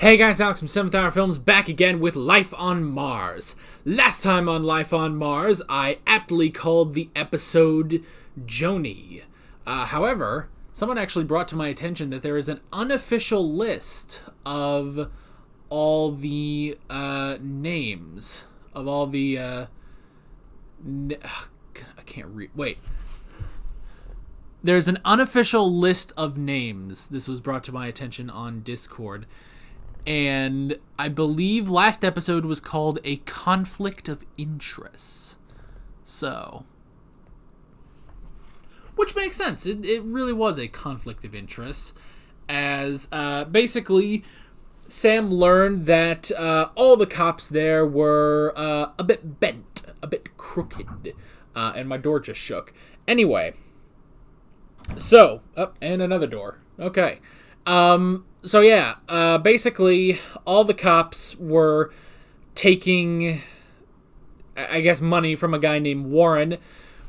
Hey guys, Alex from 7th Hour Films back again with Life on Mars. Last time on Life on Mars, I aptly called the episode Joni. However, someone actually brought to my attention that there is an unofficial list of all the names of all the I can't read. Wait. There's an unofficial list of names. This was brought to my attention on Discord. And I believe last episode was called A Conflict of Interests. So, which makes sense. It really was a conflict of interests. As basically, Sam learned that all the cops there were a bit bent, a bit crooked. And my door just shook. Anyway. So, and another door. Okay. So yeah, basically all the cops were taking, I guess, money from a guy named Warren,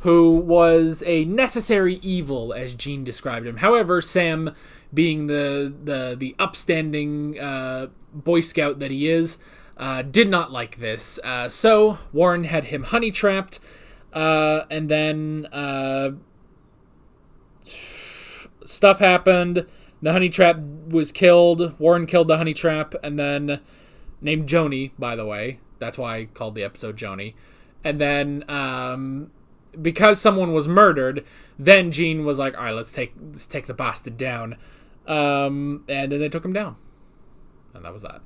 who was a necessary evil, as Gene described him. However, Sam, being the upstanding Boy Scout that he is, did not like this. So Warren had him honey trapped, and then stuff happened. The honey trap was killed. Warren killed the honey trap, and then named Joni, by the way. That's why I called the episode Joni. And then because someone was murdered, then Gene was like, "All right, let's take the bastard down." And then they took him down, and that was that.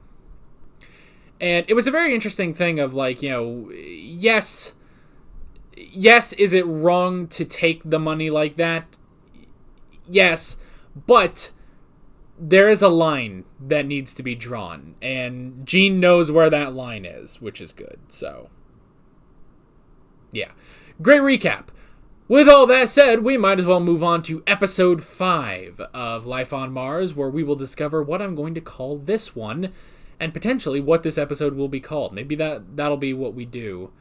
And it was a very interesting thing of like, you know, yes, is it wrong to take the money like that? Yes, but there is a line that needs to be drawn, and Gene knows where that line is, which is good. So, yeah. Great recap. With all that said, we might as well move on to episode 5 of Life on Mars, where we will discover what I'm going to call this one, and potentially what this episode will be called. Maybe that'll be what we do.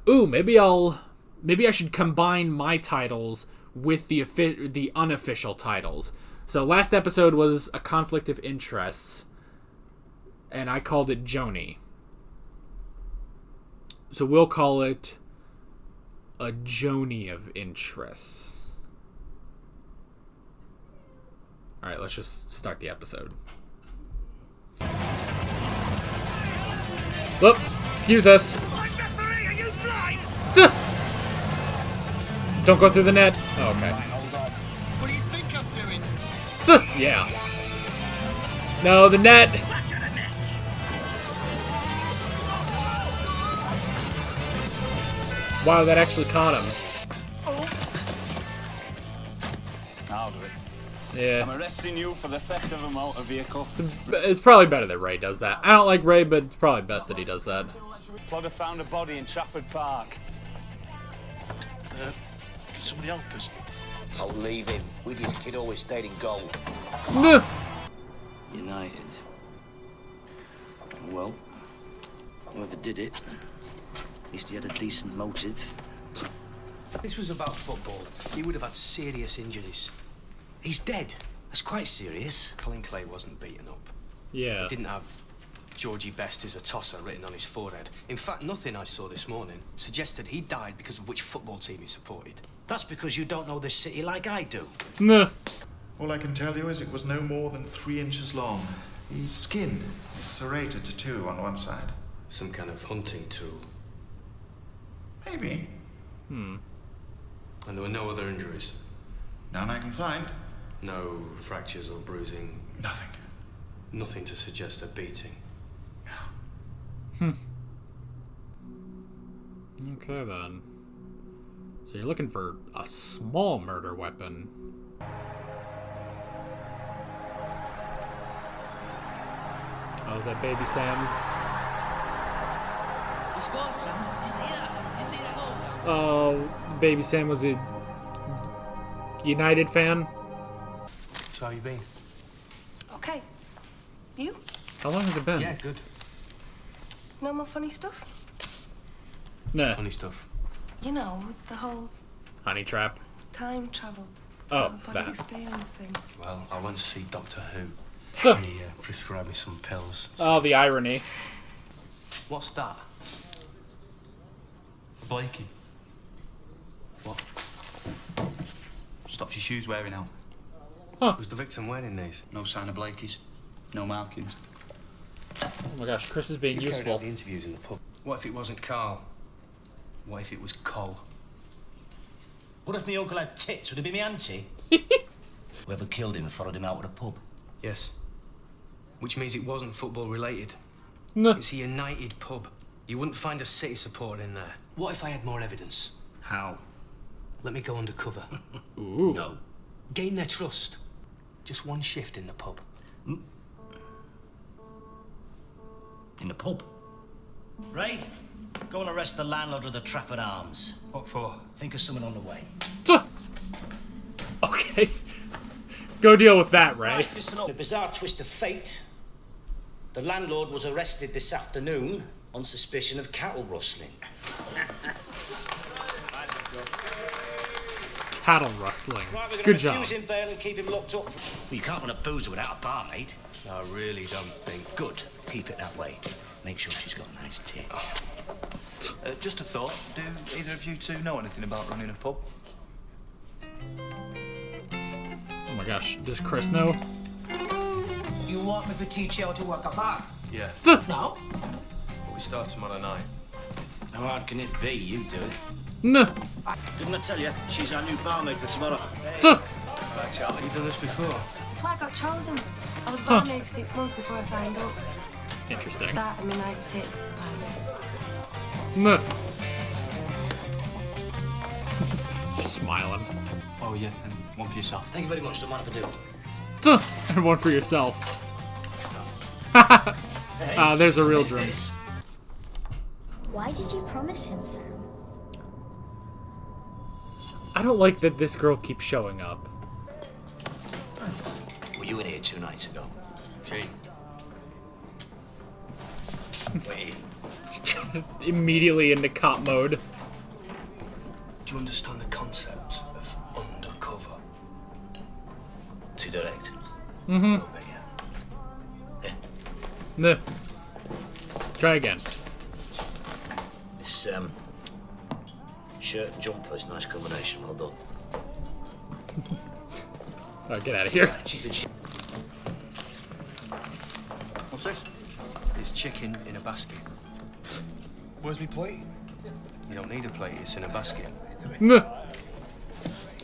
Ooh, maybe I should combine my titles with the unofficial titles. So last episode was A Conflict of Interests, and I called it Joni. So we'll call it A Joni of Interests. Alright, let's just start the episode. Whoop! Excuse us! Referee, are you blind? Don't go through the net. Oh, okay. What do you think I'm doing? Yeah. No, the net. Back to the net. Wow, that actually caught him. I'll do it. Yeah. I'm arresting you for the theft of a motor vehicle. It's probably better that Ray does that. I don't like Ray, but it's probably best that he does that. Plodder found a body in Trafford Park. Can somebody help us? I'll leave him. With his kid always stayed in goal. Nuh. United. Well, whoever did it, at least he had a decent motive. This was about football. He would have had serious injuries. He's dead. That's quite serious. Colin Clay wasn't beaten up. Yeah. He didn't have Georgie Best is a tosser written on his forehead. In fact, nothing I saw this morning suggested he died because of which football team he supported. That's because you don't know this city like I do. Nuh. All I can tell you is it was no more than 3 inches long. His skin is serrated too on one side. Some kind of hunting tool. Maybe. And there were no other injuries. None I can find. No fractures or bruising. Nothing. Nothing to suggest a beating. Okay then. So you're looking for a small murder weapon. Oh, is that baby Sam? He scored, son. You see that? You see that goal, son? Oh, baby Sam was a United fan. So how you been? Okay. You? How long has it been? Yeah, good. No more funny stuff? Nah. Funny stuff. You know, the whole Honey trap. time travel. Oh, body that. experience thing. Well, I went to see Doctor Who. He prescribed me some pills. Oh, the irony. What's that? Blakey. What? Stops your shoes wearing out. Was the victim wearing these? No sign of Blakey's. No markings. Oh my gosh, Chris is being You carried useful. out the interviews in the pub. What if it wasn't Carl? What if it was Cole? What if my uncle had tits? Would it be me auntie? Whoever killed him followed him out of the pub. Yes. Which means it wasn't football related. No. It's a United pub. You wouldn't find a City supporter in there. What if I had more evidence? How? Let me go undercover. Ooh. No. Gain their trust. Just one shift in the pub. In the pub. Ray, go and arrest the landlord of the Trafford Arms. What for? Think of someone on the way. Okay. Go deal with that, Ray. Right, listen up. A bizarre twist of fate. The landlord was arrested this afternoon on suspicion of cattle rustling. Cattle rustling. Right, we're Good going to job. refuse him bail and keep him locked up. Well, you can't run a boozer without a barmaid. I really don't think. Good. Keep it that way. Make sure she's got nice tits. Just a thought. Do either of you two know anything about running a pub? Oh my gosh, does Chris know? You want me to teach you how to work a bar? Yeah. No? But we start tomorrow night. How hard can it be? You do it. No. Didn't I tell you? She's our new barmaid for tomorrow. Right, Charlie. You've done this before? That's why I got chosen. I was barmaid for 6 months before I signed up. Interesting. That and my nice tits. No. Smiling. Oh, yeah, and one for yourself. Thank you very much. Don't mind if I do. And one for yourself. There's a real drink. Why did you promise him, Sam? I don't like that this girl keeps showing up. Were you in here 2 nights ago? Gee. Wait. Immediately into cop mode. Do you understand the concept of undercover? Too direct. Mm-hmm. Oh, yeah. No. Try again. This shirt and jumper is a nice combination. Well done. Alright, get out of here. What's this? It's chicken in a basket. Where's my plate? You don't need a plate, it's in a basket. No.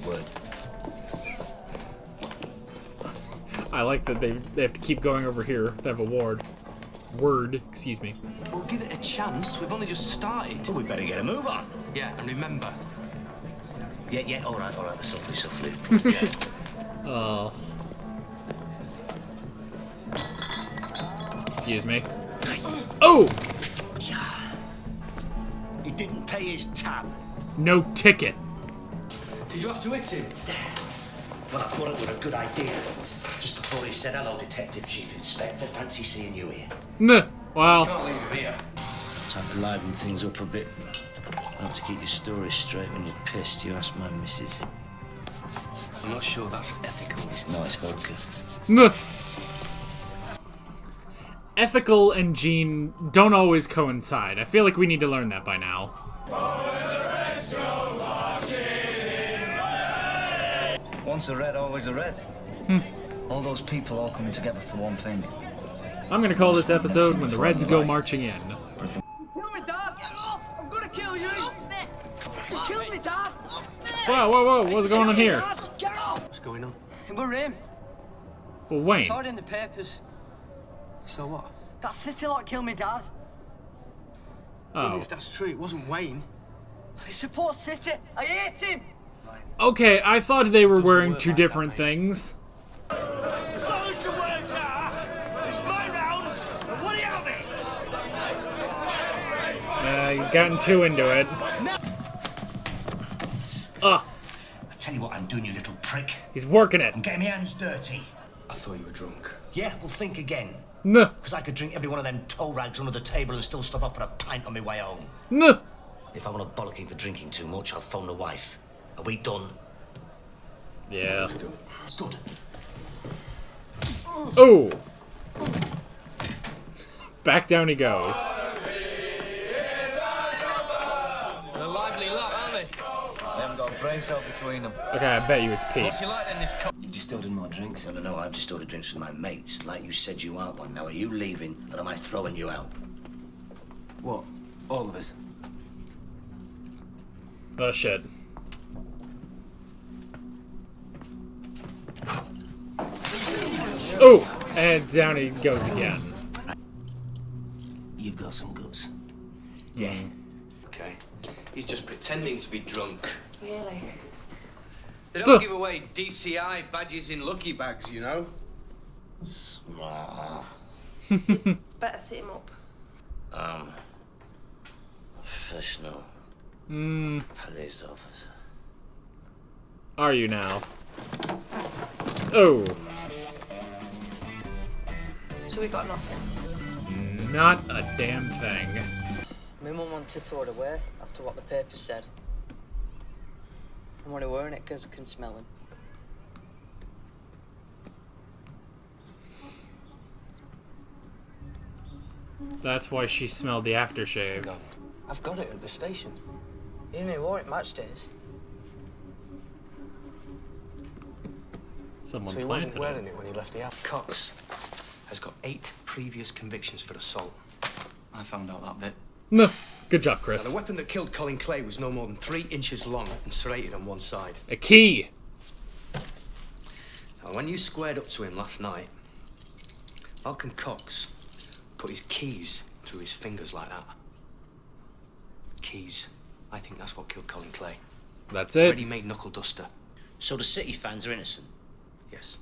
Word. I like that they have to keep going over here. They have a ward. Word, excuse me. Well, give it a chance. We've only just started. Well, we better get a move on. Yeah, and remember. Yeah, all right. Softly. Yeah. Oh. Excuse me. Oh! He didn't pay his tab. No ticket. Did you have to hit him? Well, I thought it was a good idea. Just before he said, hello, Detective Chief Inspector. Fancy seeing you here. No. Well. Can't leave him here. Time to liven things up a bit. Not to keep your story straight when you're pissed, you ask my missus. I'm not sure that's ethical. It's nice vodka. No. Ethical and Gene don't always coincide. I feel like we need to learn that by now. Once a red, always a red. All those people all coming together for one thing. I'm gonna call this episode When the Reds Go Marching In. Kill me, Dad! Get off! I'm gonna kill you! You killed me, Dad! Whoa, what's going on here? Get off! What's going on? We're him. Well, Wayne. Saw it in the papers. So what? That city lot killed me, Dad. Oh. If that's true, it wasn't Wayne. I support City. I hate him. Okay, I thought they were wearing two different things. As long as the words are, it's my round, and what do you have it? He's gotten too into it. I tell you what I'm doing, you little prick. He's working it. I'm getting my hands dirty. I thought you were drunk. Yeah, well, think again. No. Because I could drink every one of them toe rags under the table and still stop off for a pint on my way home. No. If I want to bollocking for drinking too much, I'll phone the wife. Are we done? Yeah. Good. Oh! Back down he goes. They're a lively lot, aren't they? They haven't got a brain cell between them. Okay, I bet you it's Pete. What's he like then, this co- You just ordered more drinks? I don't know. I've just ordered drinks for my mates. Like you said you aren't one. Now, are you leaving, or am I throwing you out? What? All of us? Oh, shit. Oh! And down he goes again. You've got some guts. Yeah. Okay. He's just pretending to be drunk. Really? They don't give away DCI badges in lucky bags, you know? Smart. Better sit him up. Professional. Police officer. Are you now? Oh. So we got nothing. Not a damn thing. My mum wanted to throw it away after what the papers said. I'm only wearing it because I can smell him. That's why she smelled the aftershave. I've got it at the station. He only wore it match days. Someone So he planted wasn't wearing it. it when he left the house. Cox has got 8 previous convictions for assault. I found out that bit. No. Good job, Now, Chris. the weapon that killed Colin Clay was no more than 3 inches long and serrated on one side. A key. Now, when you squared up to him last night, Malcolm Cox put his keys through his fingers like that. Keys. I think that's what killed Colin Clay. That's it. Ready-made knuckle duster. So the City fans are innocent? Yes.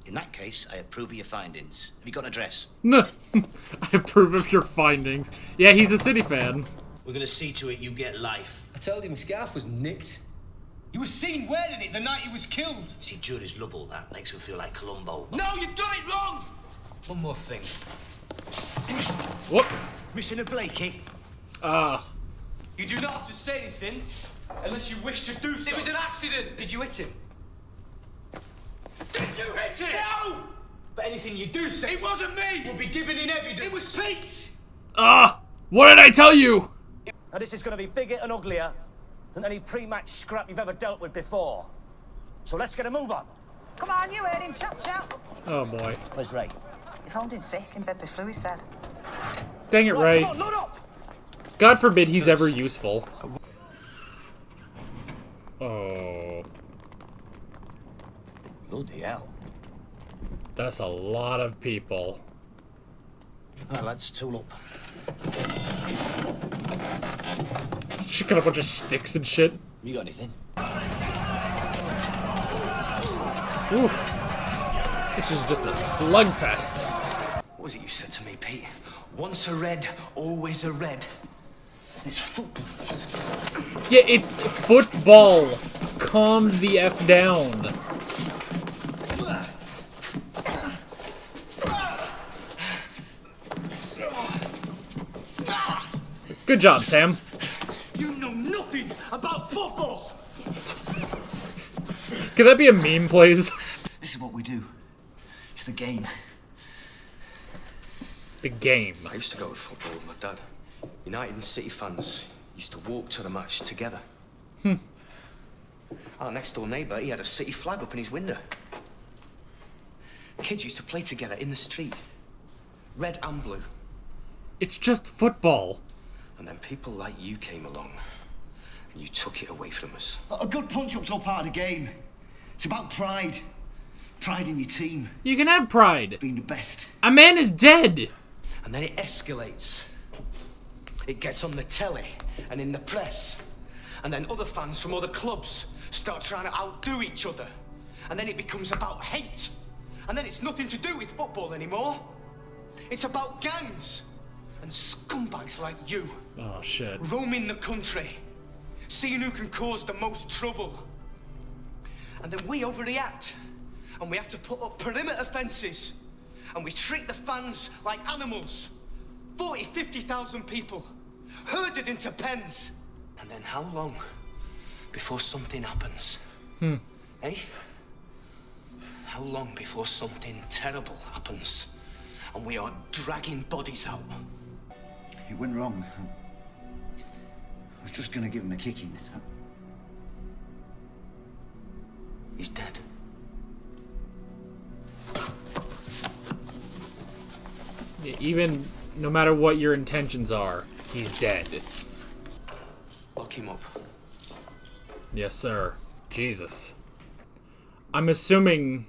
In that case, I approve of your findings. Have you got an address? No. I approve of your findings. Yeah, he's a City fan. We're gonna see to it you get life. I told him his scarf was nicked. He was seen wearing it the night he was killed. See, juries love all that. Makes them feel like Columbo. No, you've done it wrong! One more thing. Whoop. Missing a Blakey? Ah. You do not have to say anything unless you wish to do so. It was an accident. Did you hit him? Did you hit him? No! But anything you do say, it wasn't me, will be given in evidence. It was Pete! Ah. What did I tell you? Now this is gonna be bigger and uglier than any pre-match scrap you've ever dealt with before. So let's get a move on. Come on, you heard him. Chop, chop. Oh, boy. Where's Ray? He found him sick in bed before he said. Dang it, Ray. Come on, load up! God forbid he's ever useful. Oh. Bloody hell. That's a lot of people. Right, lads, tool up. She got a bunch of sticks and shit. You got anything? Oof. This is just a slugfest. What was it you said to me, Pete? Once a red, always a red. It's football. Yeah, it's football. Calm the F down. Good job, Sam. You know nothing about football! Could that be a meme, please? This is what we do. It's the game. The game. I used to go to football with my dad. United and City fans used to walk to the match together. Our next door neighbour, he had a City flag up in his window. Kids used to play together in the street. Red and blue. It's just football. And then people like you came along. And you took it away from us. A good punch-up's all part of the game. It's about pride. Pride in your team. You can have pride. Being the best. A man is dead. And then it escalates. It gets on the telly and in the press. And then other fans from other clubs start trying to outdo each other. And then it becomes about hate. And then it's nothing to do with football anymore. It's about gangs and scumbags like you. Oh, shit. Roaming the country, seeing who can cause the most trouble. And then we overreact. And we have to put up perimeter fences. And we treat the fans like animals. 40, 50,000 people, herded into pens. And then how long before something happens? Eh? How long before something terrible happens and we are dragging bodies out? It went wrong. I was just gonna give him a kicking. He's dead. Yeah, even no matter what your intentions are, he's dead. Lock him up. Yes, sir. Jesus. I'm assuming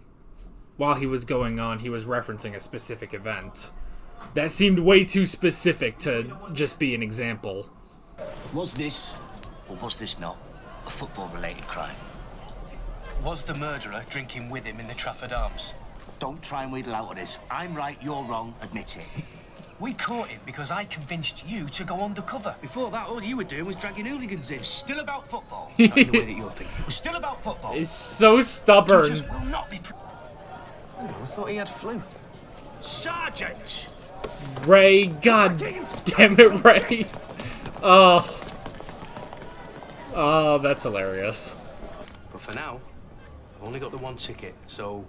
while he was going on, he was referencing a specific event. That seemed way too specific to just be an example. Was this, or was this not, a football-related crime? Was the murderer drinking with him in the Trafford Arms? Don't try and wheedle out of this. I'm right, you're wrong, admit it. We caught him because I convinced you to go undercover. Before that, all you were doing was dragging hooligans in. Still about football. Not in the way that you're thinking. We're still about football. He's so stubborn. You just will not be... I thought he had flu. Sergeant! Ray, god damn it, Ray. Oh. Oh, that's hilarious. But for now, I've only got the one ticket, so...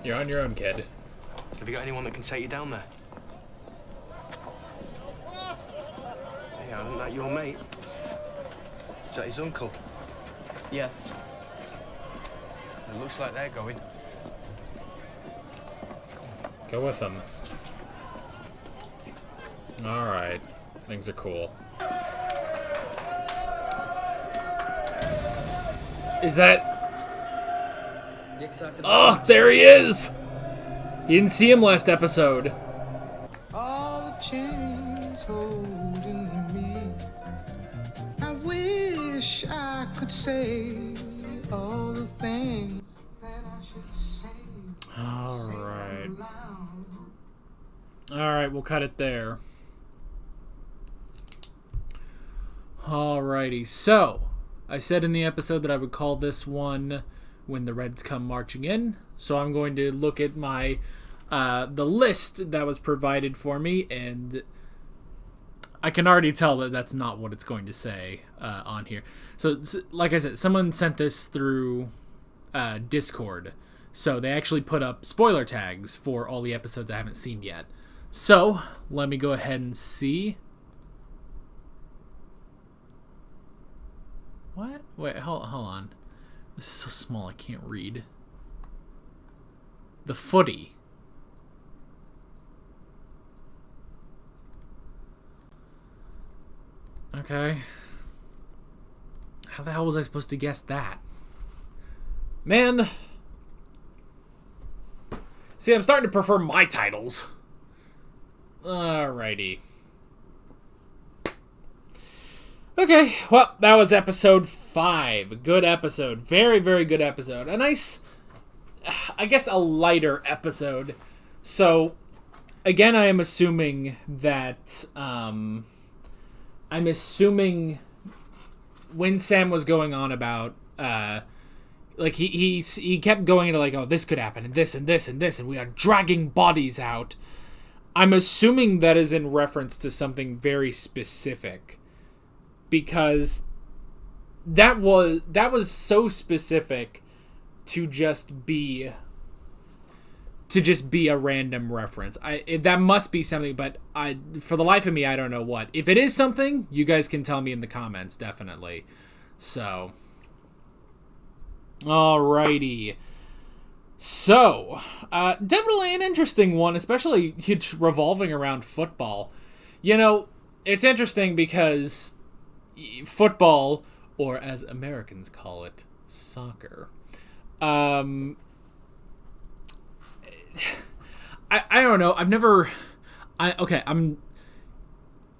You're on your own, kid. Have you got anyone that can take you down there? Yeah, isn't that your mate? Is that his uncle? Yeah. It looks like they're going. Go with him. Alright. Things are cool. Is that... You excited? Oh, there he is! You didn't see him last episode. All the chains holding me. I wish I could say all the things that I should say. Alright. Alright, we'll cut it there. Alrighty, so I said in the episode that I would call this one When the Reds Come Marching In. So I'm going to look at my the list that was provided for me, and I can already tell that that's not what it's going to say on here. So, like I said, someone sent this through Discord. So they actually put up spoiler tags for all the episodes I haven't seen yet. So, let me go ahead and see. What? Wait, hold on. This is so small I can't read. The Footy. Okay. How the hell was I supposed to guess that? Man. See, I'm starting to prefer my titles. Alrighty. Okay, well, that was episode 5. Good episode. Very, very good episode. A nice, I guess, a lighter episode. So, again, I am assuming that, when Sam was going on about, like, he kept going into, like, oh, this could happen, and this, and this, and this, and we are dragging bodies out. I'm assuming that is in reference to something very specific. Because that was so specific to just be a random reference. That must be something, but for the life of me, I don't know what. If it is something, you guys can tell me in the comments, definitely. So, alrighty. So, definitely an interesting one, especially revolving around football. You know, it's interesting because football, or as Americans call it, soccer. I don't know. I've never.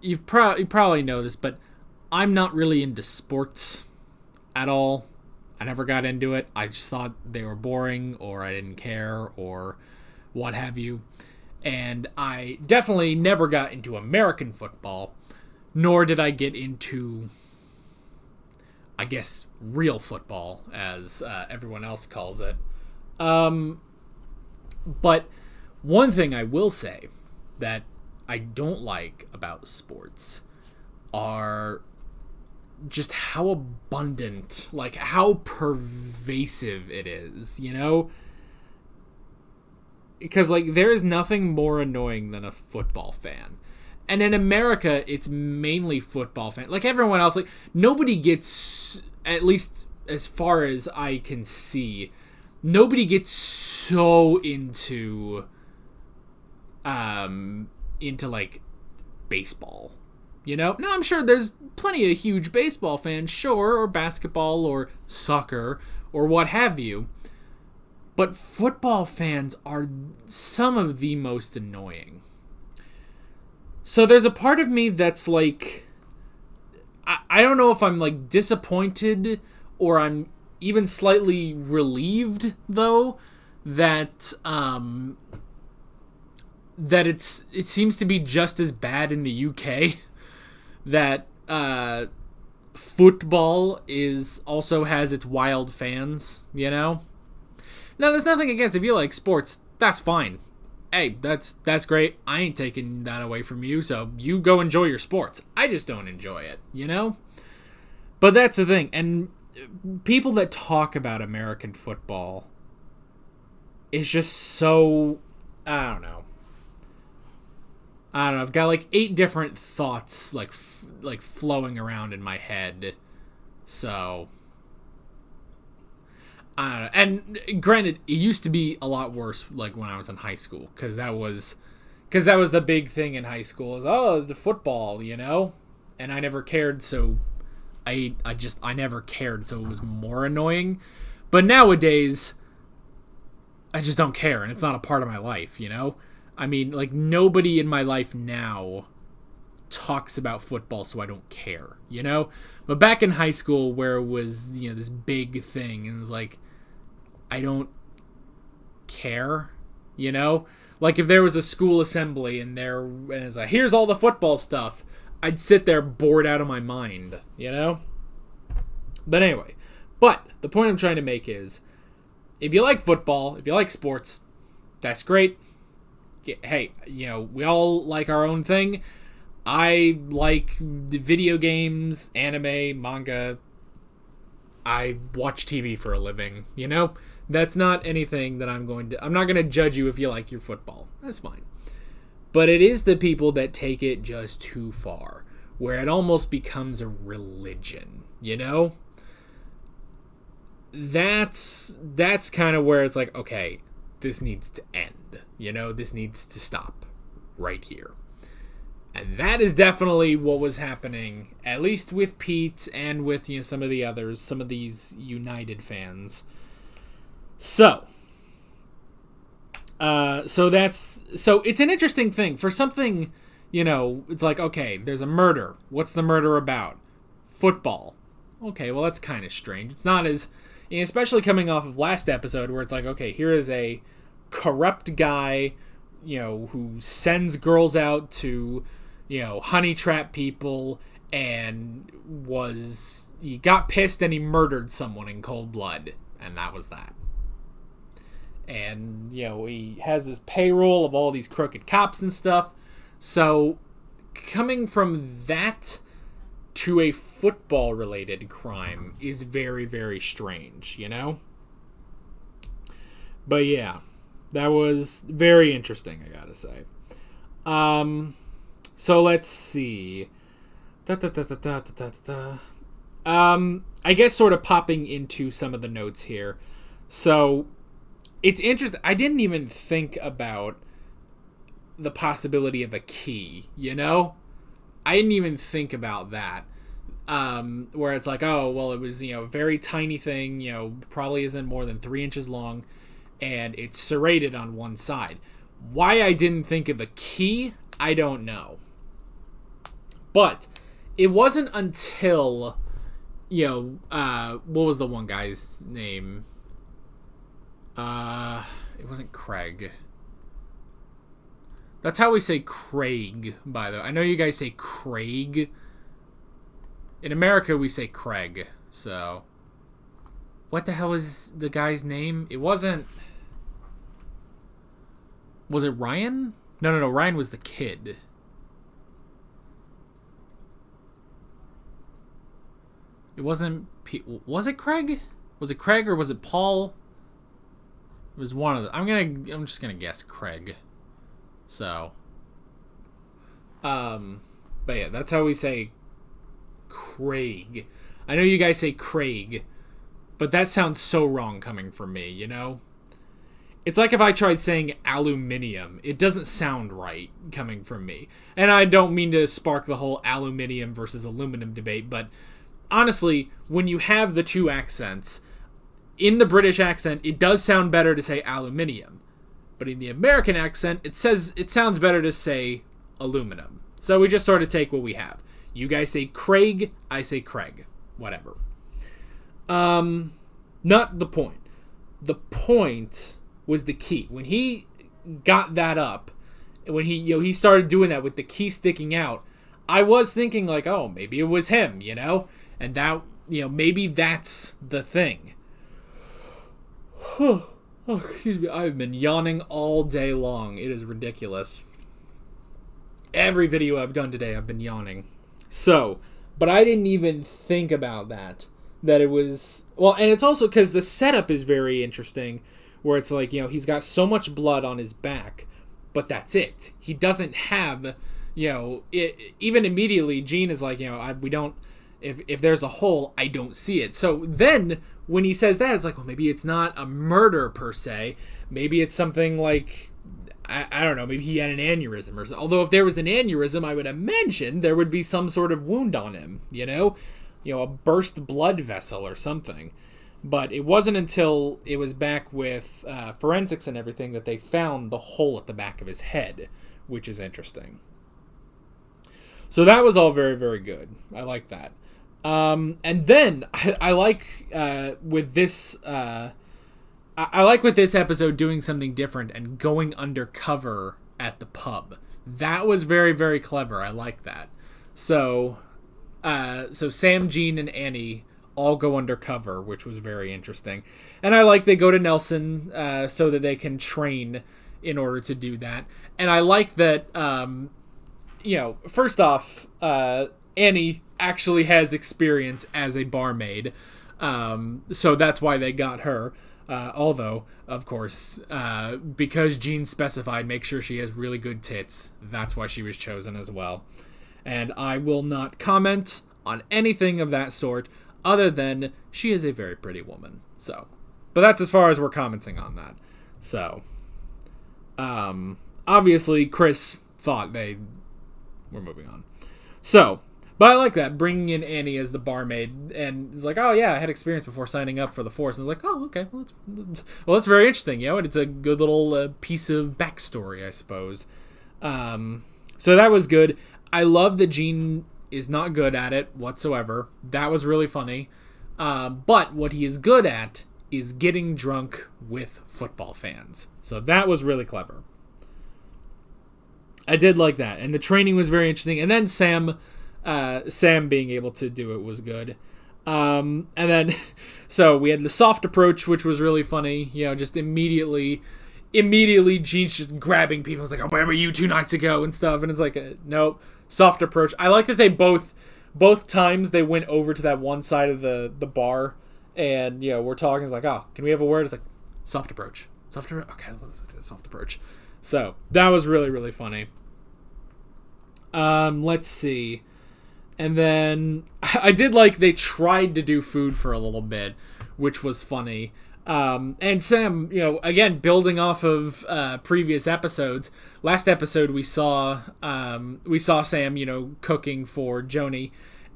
You probably know this, but I'm not really into sports at all. I never got into it. I just thought they were boring, or I didn't care, or what have you. And I definitely never got into American football. Nor did I get into, I guess, real football, as everyone else calls it. But one thing I will say that I don't like about sports are just how abundant, like how pervasive it is, you know? Because, like, there is nothing more annoying than a football fan. And in America, it's mainly football fan. Like, everyone else, like, nobody gets, at least as far as I can see, nobody gets so into like, baseball. You know? Now, I'm sure there's plenty of huge baseball fans, sure, or basketball, or soccer, or what have you. But football fans are some of the most annoying. So there's a part of me that's like, I don't know if I'm like disappointed or I'm even slightly relieved though that it seems to be just as bad in the UK, that football also has its wild fans, you know? Now there's nothing against, if you like sports, that's fine. Hey, that's great. I ain't taking that away from you, so you go enjoy your sports. I just don't enjoy it, you know? But that's the thing. And people that talk about American football is just so... I don't know. I've got like 8 different thoughts like flowing around in my head. So... and granted, it used to be a lot worse, like when I was in high school, because that was the big thing in high school. Is the football, you know, and I never cared, so I never cared, so it was more annoying. But nowadays, I just don't care, and it's not a part of my life, you know. I mean, like nobody in my life now talks about football, so I don't care, you know. But back in high school, where it was, you know, this big thing, and it was like, I don't care, you know? Like, if there was a school assembly and it's like, here's all the football stuff, I'd sit there bored out of my mind, you know? But anyway, the point I'm trying to make is, if you like football, if you like sports, that's great. Hey, you know, we all like our own thing. I like the video games, anime, manga. I watch TV for a living, you know? That's not anything that I'm not going to judge you if you like your football. That's fine. But it is the people that take it just too far, where it almost becomes a religion, you know? That's kind of where it's like, okay, this needs to end, you know? This needs to stop right here. And that is definitely what was happening, at least with Pete and with, you know, some of the others, some of these United fans. So it's an interesting thing for something, you know, it's like, okay, there's a murder. What's the murder about? Football. Okay, well, that's kind of strange. It's not as, you know, especially coming off of last episode where it's like, okay, here is a corrupt guy, you know, who sends girls out to, you know, honey trap people, and he got pissed and he murdered someone in cold blood, and that was that. And, you know, he has his payroll of all these crooked cops and stuff. So coming from that to a football related crime is very, very strange, you know? But yeah, that was very interesting, I gotta say. So let's see. I guess sort of popping into some of the notes here. So it's interesting. I didn't even think about the possibility of a key, you know? I didn't even think about that. Where it's like, oh, well, it was, you know, a very tiny thing, you know, probably isn't more than 3 inches long, and it's serrated on one side. Why I didn't think of a key, I don't know. But it wasn't until, you know, what was the one guy's name? It wasn't Craig. That's how we say Craig, by the way. I know you guys say Craig. In America, we say Craig, so... What the hell is the guy's name? It wasn't... Was it Ryan? No, Ryan was the kid. It wasn't... Was it Craig? Was it Craig or was it Paul? It was one of the... I'm just gonna guess Craig. So... But yeah, that's how we say Craig. I know you guys say Craig, but that sounds so wrong coming from me, you know? It's like if I tried saying aluminium. It doesn't sound right coming from me. And I don't mean to spark the whole aluminium versus aluminum debate, but honestly, when you have the two accents, in the British accent, it does sound better to say aluminium. But in the American accent, it sounds better to say aluminum. So we just sort of take what we have. You guys say Craig, I say Craig. Whatever. Not the point. The point was the key. When he got that up, when he started doing that with the key sticking out, I was thinking like, oh, maybe it was him, you know? And that, maybe that's the thing. Oh, excuse me. I've been yawning all day long. It is ridiculous. Every video I've done today, I've been yawning. So, but I didn't even think about that it was... Well, and it's also because the setup is very interesting, where it's like, he's got so much blood on his back, but that's it. He doesn't have, even immediately, Gene is like, we don't... If there's a hole, I don't see it. So then, when he says that, it's like, well, maybe it's not a murder per se. Maybe it's something like... I don't know, maybe he had an aneurysm or something. Although if there was an aneurysm, I would imagine there would be some sort of wound on him, a burst blood vessel or something. But it wasn't until it was back with forensics and everything that they found the hole at the back of his head, which is interesting. So that was all very, very good. I like that. And then I like with this... I like with this episode doing something different and going undercover at the pub. That was very, very clever. I like that. So Sam, Gene, and Annie all go undercover, which was very interesting. And I like they go to Nelson so that they can train in order to do that. And I like that, first off, Annie actually has experience as a barmaid. So that's why they got her. Although, of course, because Gene specified make sure she has really good tits, that's why she was chosen as well. And I will not comment on anything of that sort other than she is a very pretty woman. So, but that's as far as we're commenting on that. So, obviously, Chris thought they were moving on. So, but I like that, bringing in Annie as the barmaid, and it's like, oh yeah, I had experience before signing up for the force, and it's like, oh, okay, well, that's very interesting, and it's a good little piece of backstory, I suppose. So that was good. I love that Gene is not good at it whatsoever. That was really funny. But what he is good at is getting drunk with football fans. So that was really clever. I did like that, and the training was very interesting, and then Sam being able to do it was good. And then, so we had the soft approach, which was really funny. Just immediately Gene's just grabbing people. It's like, oh, where were you 2 nights ago and stuff. And it's like, nope, soft approach. I like that they both times they went over to that one side of the bar, and we're talking. It's like, oh, can we have a word? It's like, soft approach. Okay, let's do a soft approach. So that was really, really funny. Let's see. And then I did like they tried to do food for a little bit, which was funny. And Sam, again, building off of previous episodes. Last episode we saw Sam, cooking for Joni,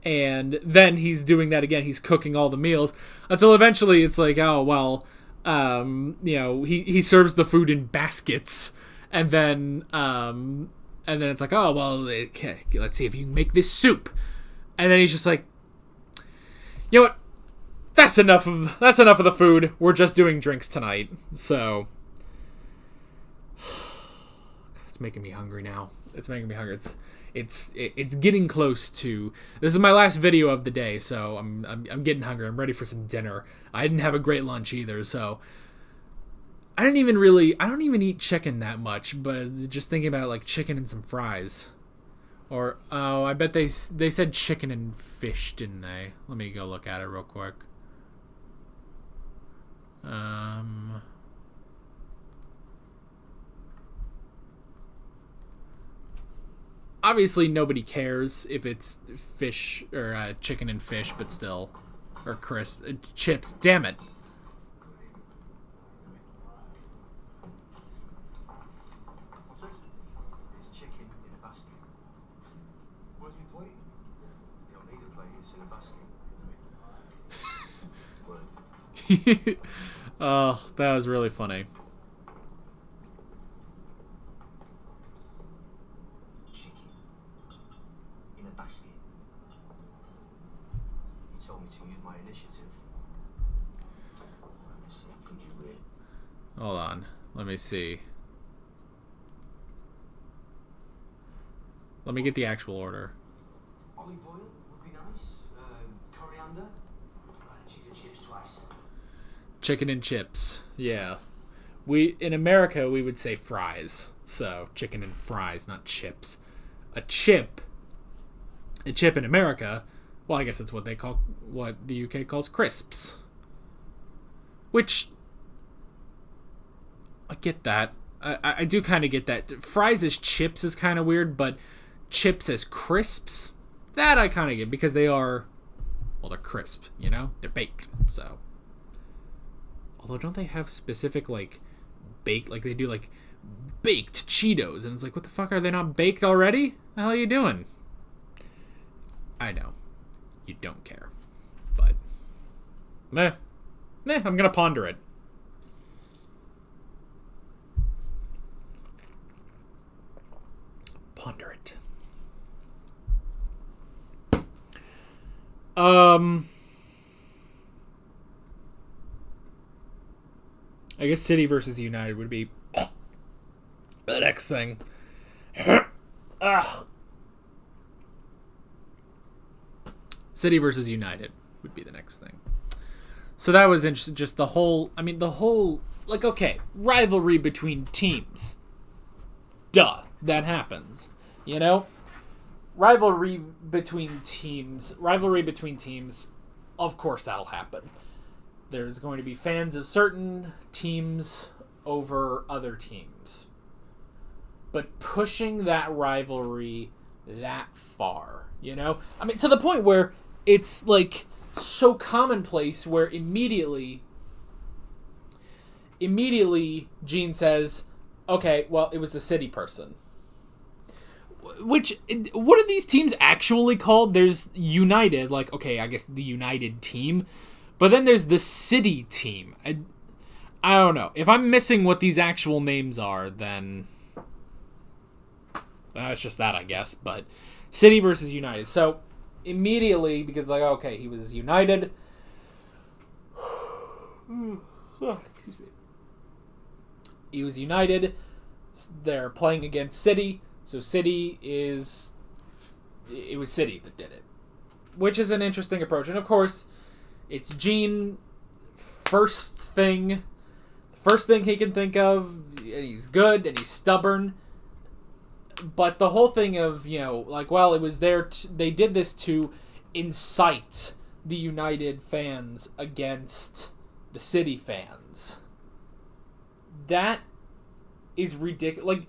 and then he's doing that again. He's cooking all the meals until eventually it's like, oh well, he serves the food in baskets, and then it's like, oh well, okay, let's see if you can make this soup. And then he's just like, you know what? That's enough of the food. We're just doing drinks tonight. So it's making me hungry now. It's making me hungry. It's getting close to. This is my last video of the day, so I'm getting hungry. I'm ready for some dinner. I didn't have a great lunch either, so I don't even eat chicken that much, but just thinking about like chicken and some fries. Or, oh, I bet they said chicken and fish, didn't they? Let me go look at it real quick. Obviously, nobody cares if it's fish or chicken and fish, but still. Or chips. Damn it. It's chicken in a basket. Where's my plate? You don't need a plate, it's in a basket. Oh, that was really funny. Chicken in a basket. You told me to use my initiative. Let me see, did you read? Hold on. Let me see. Let me get the actual order. Olive oil would be nice. Coriander. Chicken chips twice. Chicken and chips. Yeah. In America, we would say fries. So, chicken and fries, not chips. A chip in America, well, I guess that's what the UK calls crisps. Which, I get that. I do kind of get that. Fries as chips is kind of weird, but chips as crisps, that I kind of get, because they are, well, they're crisp, you know? They're baked, so. Although, don't they have specific, like, baked, like, they do, like, baked Cheetos, and it's like, what the fuck, are they not baked already? What the hell are you doing? I know. You don't care. But, I'm gonna ponder it. Ponder it. I guess City versus United would be the next thing. City versus United would be the next thing. So that was interesting. Just the whole, like, okay, rivalry between teams. Duh, that happens. You know? Rivalry between teams, of course that'll happen. There's going to be fans of certain teams over other teams. But pushing that rivalry that far, you know? I mean, to the point where it's, like, so commonplace where immediately Gene says, okay, well, it was a City person. Which, what are these teams actually called? There's United, like, okay, I guess the United team. But then there's the City team. I don't know. If I'm missing what these actual names are, then it's just that, I guess. But City versus United. So, immediately, because, like, okay, he was United. Excuse me. He was United. They're playing against City. So it was City that did it. Which is an interesting approach. And, of course, it's Gene, first thing he can think of, and he's good, and he's stubborn. But the whole thing of, you know, like, well, it was they did this to incite the United fans against the City fans. That is ridiculous.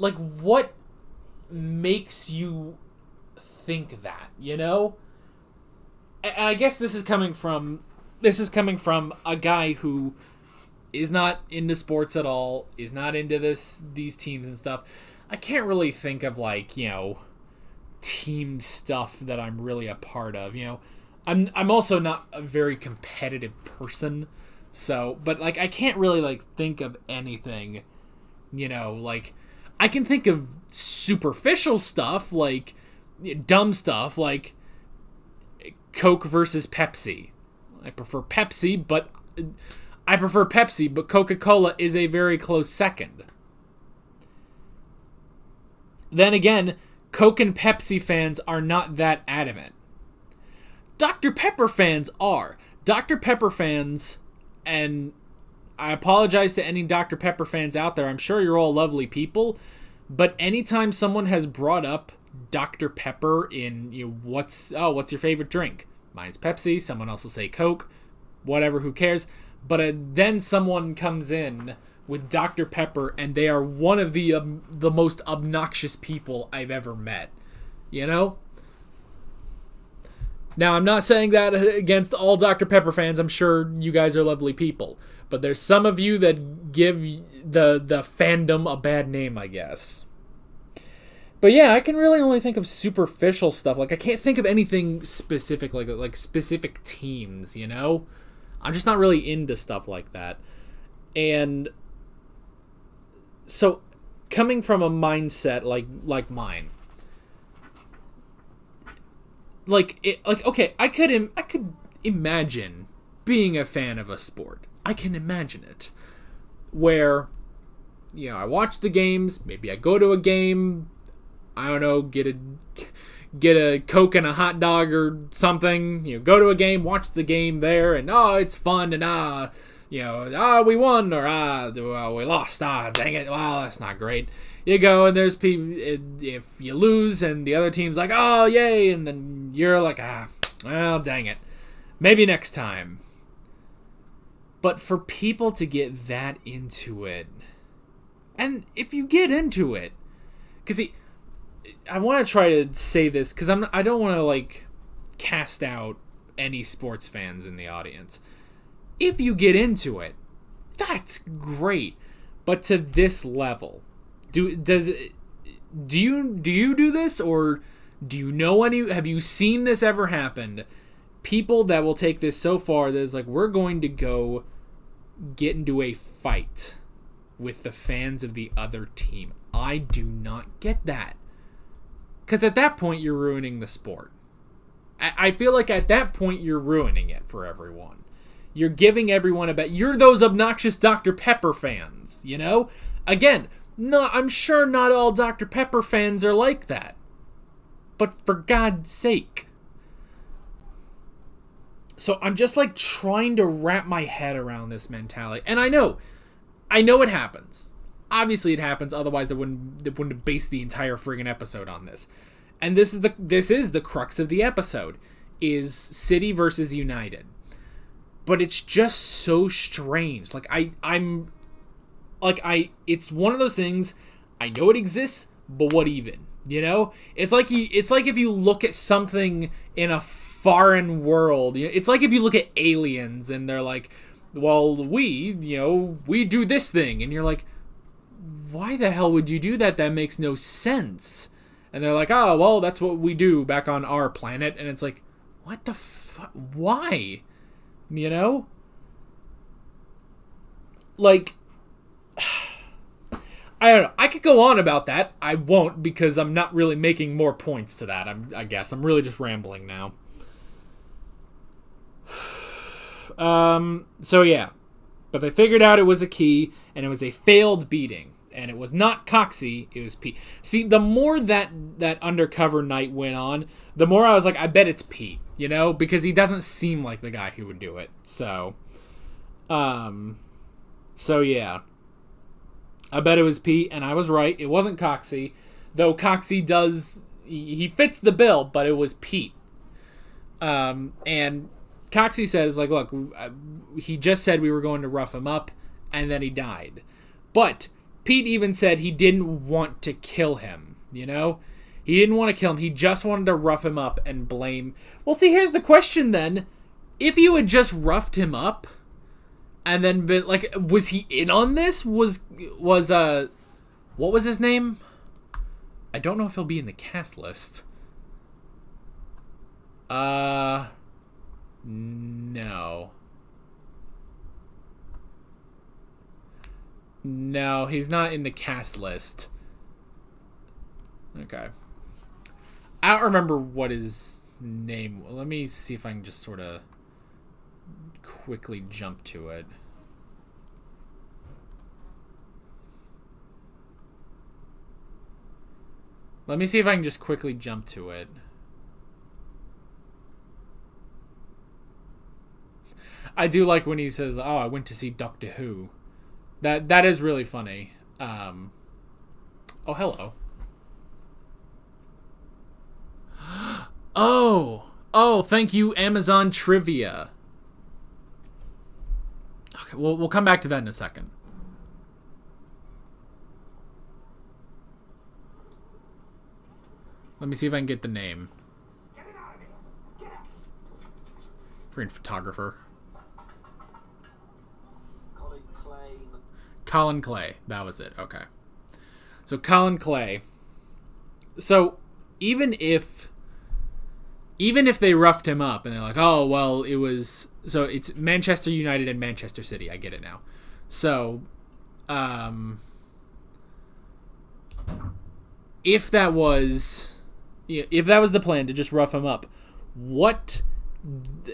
Like, what makes you think that, you know? And I guess this is coming from a guy who is not into sports at all, is not into these teams and stuff. I can't really think of, like, you know, team stuff that I'm really a part of, you know. I'm also not a very competitive person, so, but, like, I can't really, like, think of anything, you know, like, I can think of superficial stuff, like, dumb stuff, like Coke versus Pepsi. I prefer Pepsi, but Coca-Cola is a very close second. Then again, Coke and Pepsi fans are not that adamant. Dr. Pepper fans are. Dr. Pepper fans, and I apologize to any Dr. Pepper fans out there, I'm sure you're all lovely people, But anytime someone has brought up Dr. Pepper in, what's your favorite drink? Mine's Pepsi. Someone else will say Coke. Whatever, who cares? But then someone comes in with Dr. Pepper, and they are one of the most obnoxious people I've ever met. Now, I'm not saying that against all Dr. Pepper fans. I'm sure you guys are lovely people. But there's some of you that give the fandom a bad name, I guess. But yeah, I can really only think of superficial stuff. I can't think of anything specific, like specific teams, I'm just not really into stuff like that. And so, coming from a mindset like mine, okay, I could imagine being a fan of a sport. I can imagine it, where, I watch the games. Maybe I go to a game. I don't know, get a Coke and a hot dog or something. Go to a game, watch the game there, and it's fun, and we won, or we lost. Dang it, that's not great. You go, and there's people. If you lose, and the other team's like, oh yay, and then you're like, well, dang it, maybe next time. But for people to get that into it, and if you get into it, because I want to try to say this because I don't want to cast out any sports fans in the audience. If you get into it, that's great. But to this level, do you do this, or do you know any? Have you seen this ever happen? People that will take this so far that is we're going to go get into a fight with the fans of the other team. I do not get that. Because at that point, you're ruining the sport. I feel like at that point, you're ruining it for everyone. You're giving everyone you're those obnoxious Dr. Pepper fans, Again, I'm sure not all Dr. Pepper fans are like that. But for God's sake. So I'm just trying to wrap my head around this mentality. And I know it happens. Obviously it happens, otherwise they wouldn't have based the entire friggin' episode on this. And this is the crux of the episode, is City versus United. But it's just so strange. It's one of those things, I know it exists, but what even? It's like if you look at something in a foreign world, it's like if you look at aliens and they're like, well, we do this thing, and you're like, why the hell would you do that? That makes no sense. And they're like, oh, well, that's what we do back on our planet. And it's like, what the fuck? Why? I don't know. I could go on about that. I won't, because I'm not really making more points to that. I guess I'm really just rambling now. So yeah. But they figured out it was a key, and it was a failed beating. And it was not Coxie, it was Pete. See, the more that undercover night went on, the more I was like, I bet it's Pete, because he doesn't seem like the guy who would do it. So yeah. I bet it was Pete, and I was right. It wasn't Coxie, though Coxie he fits the bill, but it was Pete. And Coxie says, look, he just said we were going to rough him up, and then he died. But Pete even said he didn't want to kill him, He didn't want to kill him. He just wanted to rough him up and blame. Well, see, here's the question then. If you had just roughed him up and then been was he in on this? Was what was his name? I don't know if he'll be in the cast list. No. No, he's not in the cast list. Okay. I don't remember what his name. Let me see if I can just sort of quickly jump to it. Let me see if I can just quickly jump to it. I do like when he says, "Oh, I went to see Doctor Who." That is really funny. Oh, hello. Oh, thank you, Amazon Trivia. Okay, we'll come back to that in a second. Let me see if I can get the name. Freaking photographer. Colin Clay. That was it. Okay. So Colin Clay. So even if they roughed him up and they're like, oh, well, it was... So it's Manchester United and Manchester City. I get it now. So, if that was the plan to just rough him up, what...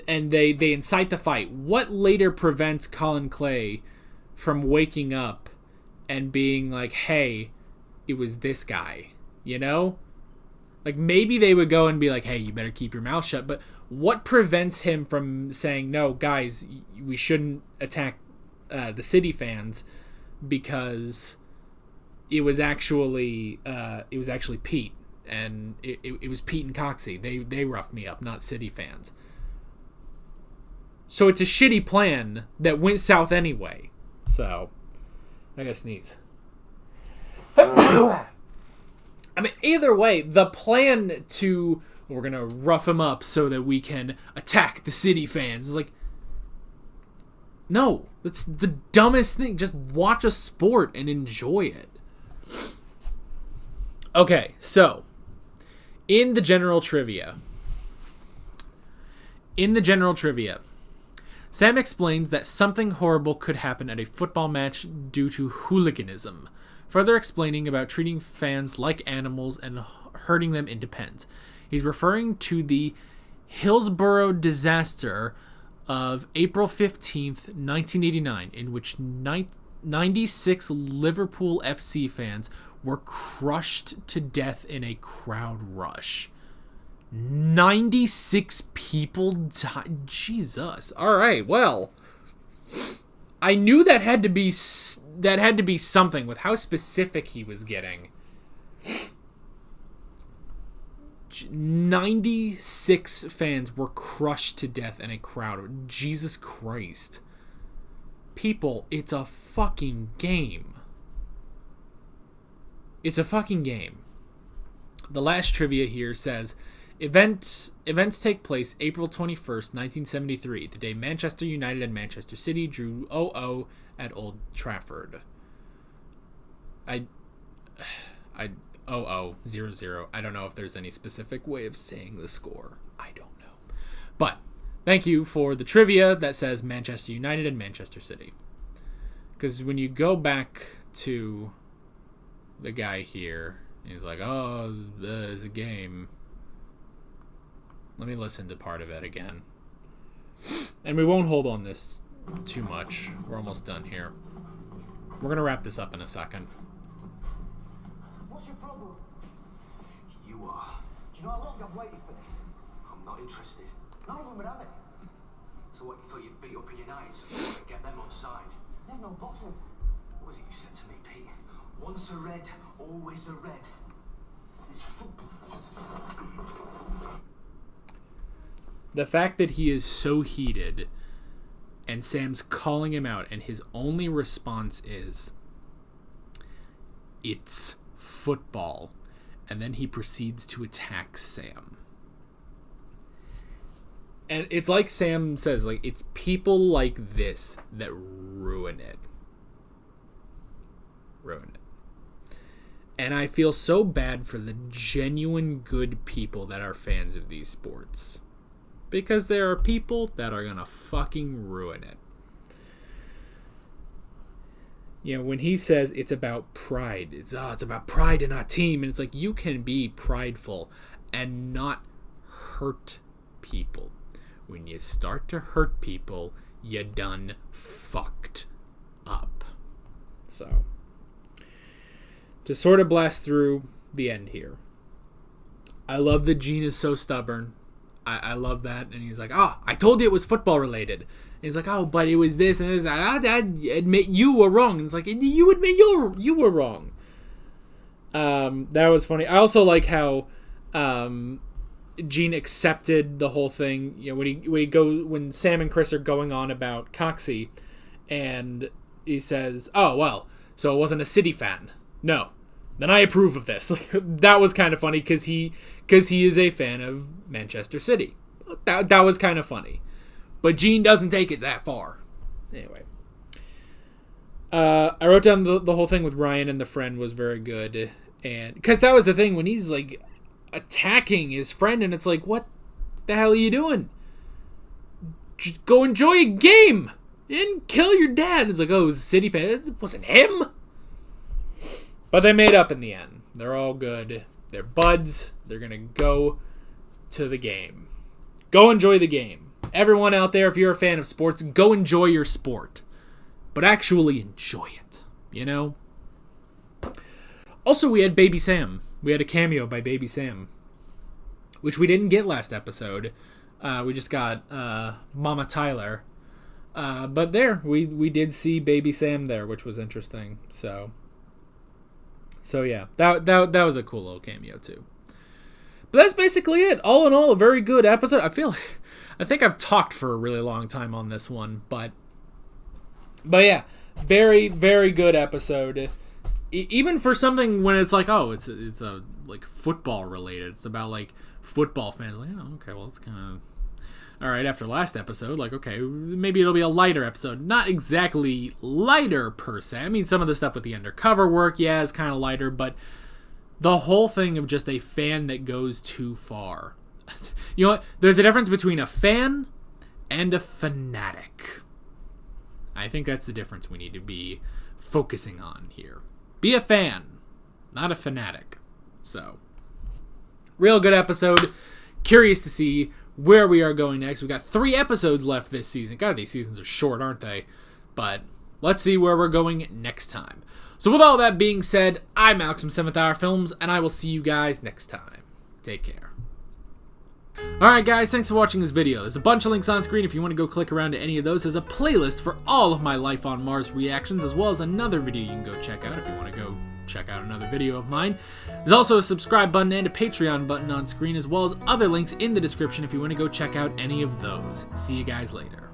And they incite the fight. What later prevents Colin Clay from waking up and being like, hey, it was this guy, you know? Like, maybe they would go and be like, hey, you better keep your mouth shut. But what prevents him from saying, no, guys, we shouldn't attack the City fans because it was actually Pete. And it was Pete and Coxie. They roughed me up, not City fans. So it's a shitty plan that went south anyway. So, I gotta sneeze. I mean, either way, the plan to, we're going to rough him up so that we can attack the City fans is like, no, that's the dumbest thing. Just watch a sport and enjoy it. Okay, so, in the general trivia, Sam explains that something horrible could happen at a football match due to hooliganism, further explaining about treating fans like animals and herding them into pens. He's referring to the Hillsborough disaster of April 15th, 1989, in which 96 Liverpool FC fans were crushed to death in a crowd rush. 96 people died. Jesus. All right. Well, I knew that had to be something with how specific he was getting. 96 fans were crushed to death in a crowd. Jesus Christ. People, it's a fucking game. It's a fucking game. The last trivia here says, Events take place April 21st, 1973, the day Manchester United and Manchester City drew 0-0 at Old Trafford. 0-0, 0-0. I don't know if there's any specific way of saying the score. I don't know. But thank you for the trivia that says Manchester United and Manchester City. Because when you go back to the guy here, he's like, oh, it's a game. Let me listen to part of it again. And we won't hold on this too much. We're almost done here. We're going to wrap this up in a second. What's your problem? You are. Do you know how long I've waited for this? I'm not interested. None of them would have it. So what, you thought you'd beat up in your nights and get them on side? They're no boxing. What was it you said to me, Pete? Once a red, always a red. It's football. The fact that he is so heated and Sam's calling him out and his only response is, it's football. And then he proceeds to attack Sam. And it's like Sam says, like, it's people like this that ruin it. And I feel so bad for the genuine good people that are fans of these sports. Because there are people that are going to fucking ruin it. You know, when he says it's about pride, it's about pride in our team. And it's like, you can be prideful and not hurt people. When you start to hurt people, you done fucked up. So, to sort of blast through the end here. I love that Gene is so stubborn. I love that. And he's like, I told you it was football related. And he's like, but it was this and this. I admit you were wrong. And it's like, you admit you were wrong. That was funny. I also like how Gene accepted the whole thing. You know, when Sam and Chris are going on about Coxie, and he says, "Oh well, so it wasn't a City fan." No, then I approve of this. That was kind of funny because he is a fan of Manchester City. That was kind of funny, but Gene doesn't take it that far. Anyway, I wrote down the whole thing with Ryan and the friend was very good, and because that was the thing when he's like attacking his friend, and it's like, what the hell are you doing? Just go enjoy a game and kill your dad. It's like, oh, it was a City fan. It wasn't him. But they made up in the end. They're all good. They're buds. They're gonna go to the game. Go enjoy the game. Everyone out there, if you're a fan of sports, go enjoy your sport. But actually enjoy it. You know? Also, we had Baby Sam. We had a cameo by Baby Sam, which we didn't get last episode. We just got Mama Tyler. But there, we did see Baby Sam there, which was interesting. So yeah, that was a cool little cameo too. But that's basically it. All in all, a very good episode. I think I've talked for a really long time on this one, but yeah, very, very good episode. Even for something when it's like, oh, it's a like football related. It's about like football fans. Like, oh, okay, well, it's kind of all right. After last episode, like, okay, maybe it'll be a lighter episode. Not exactly lighter per se. I mean, some of the stuff with the undercover work, yeah, is kind of lighter, but the whole thing of just a fan that goes too far. You know what? There's a difference between a fan and a fanatic. I think that's the difference we need to be focusing on here. Be a fan, not a fanatic. So, real good episode. Curious to see where we are going next. We've got 3 episodes left this season. God, these seasons are short, aren't they? But let's see where we're going next time. So with all that being said, I'm Alex from 7th Hour Films, and I will see you guys next time. Take care. Alright guys, thanks for watching this video. There's a bunch of links on screen if you want to go click around to any of those. There's a playlist for all of my Life on Mars reactions, as well as another video you can go check out if you want to go check out another video of mine. There's also a subscribe button and a Patreon button on screen, as well as other links in the description if you want to go check out any of those. See you guys later.